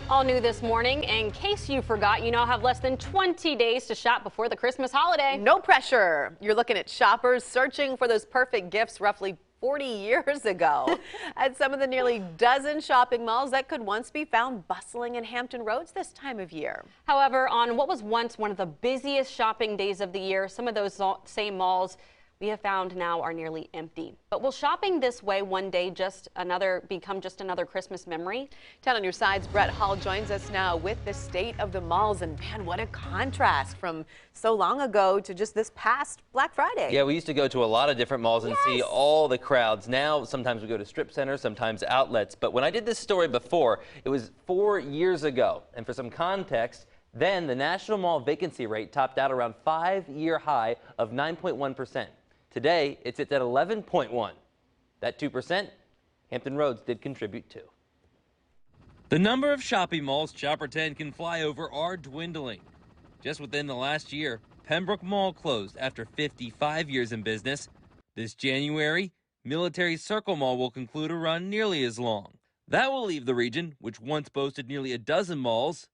All new this morning, in case you forgot, you now have less than 20 days to shop before the Christmas holiday. No pressure. You're looking at shoppers searching for those perfect gifts roughly 40 years ago at some of the nearly dozen shopping malls that could once be found bustling in Hampton Roads this time of year. However, on what was once one of the busiest shopping days of the year, some of those same malls we have found now are nearly empty. But will shopping this way one day become just another Christmas memory? 10 on your sides, Brett Hall joins us now with the state of the malls. And man, what a contrast from so long ago to just this past Black Friday. Yeah, we used to go to a lot of different malls and see all the crowds. Now, sometimes we go to strip centers, sometimes outlets. But when I did this story before, it was 4 years ago. And for some context, then the national mall vacancy rate topped out around 5-year high of 9.1%. Today, it's at 11.1. That 2%, Hampton Roads did contribute to. The number of shopping malls Chopper 10 can fly over are dwindling. Just within the last year, Pembroke Mall closed after 55 years in business. This January, Military Circle Mall will conclude a run nearly as long. That will leave the region, which once boasted nearly a dozen malls,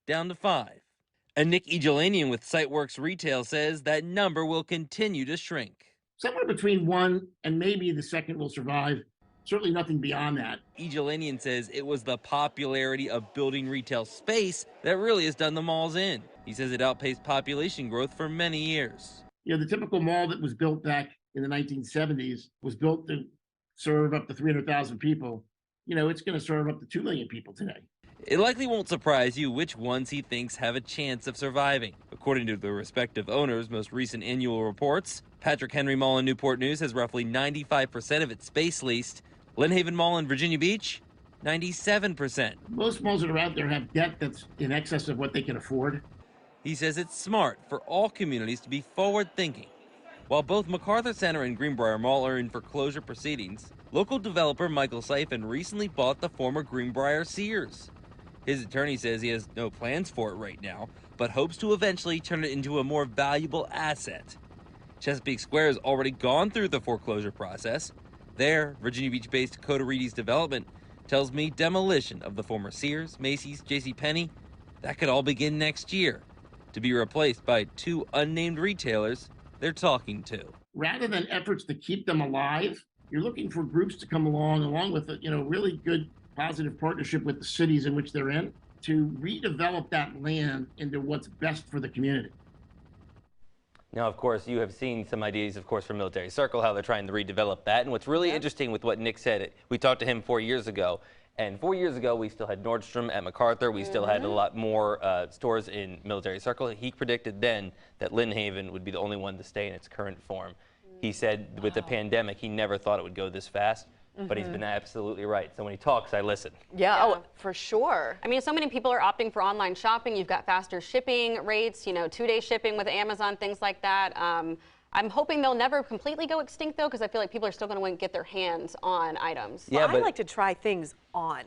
down to 5. And Nick Egelanian with Siteworks Retail says that number will continue to shrink. Somewhere between one and maybe the second will survive. Certainly nothing beyond that. Egelanian says it was the popularity of building retail space that really has done the malls in. He says it outpaced population growth for many years. You know, the typical mall that was built back in the 1970s was built to serve up to 300,000 people. You know, it's going to serve up to 2 million people today. It likely won't surprise you which ones he thinks have a chance of surviving. According to the respective owners' most recent annual reports, Patrick Henry Mall in Newport News has roughly 95% of its space leased. Lynn Haven Mall in Virginia Beach, 97%. Most malls that are out there have debt that's in excess of what they can afford. He says it's smart for all communities to be forward-thinking. While both MacArthur Center and Greenbrier Mall are in foreclosure proceedings, local developer Michael Siphon recently bought the former Greenbrier Sears. His attorney says he has no plans for it right now, but hopes to eventually turn it into a more valuable asset. Chesapeake Square has already gone through the foreclosure process. There, Virginia Beach-based Coda Reedy's development tells me demolition of the former Sears, Macy's, JCPenney, that could all begin next year, to be replaced by 2 unnamed retailers they're talking to. Rather than efforts to keep them alive, you're looking for groups to come along with a really good positive partnership with the cities in which they're in to redevelop that land into what's best for the community. Now, of course, you have seen some ideas, of course, from Military Circle, how they're trying to redevelop that. And what's really interesting with what Nick said, we talked to him 4 years ago. And 4 years ago, we still had Nordstrom at MacArthur. We still had a lot more stores in Military Circle. He predicted then that Lynn Haven would be the only one to stay in its current form. He said with the pandemic, he never thought it would go this fast. But he's been absolutely right. So when he talks, I listen. Yeah, oh, for sure. I mean, so many people are opting for online shopping. You've got faster shipping rates, 2-day shipping with Amazon, things like that. I'm hoping they'll never completely go extinct, though, because I feel like people are still going to want to get their hands on items. Yeah, well, I like to try things on.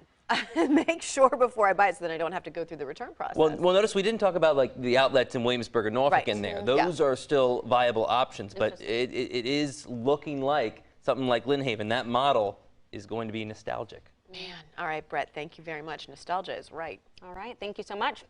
Make sure before I buy it so then I don't have to go through the return process. Well, notice we didn't talk about like the outlets in Williamsburg or Norfolk in there. Those are still viable options, but it is looking like something like Lynn Haven, that model is going to be nostalgic. Man, all right, Brett, thank you very much. Nostalgia is right. All right, thank you so much.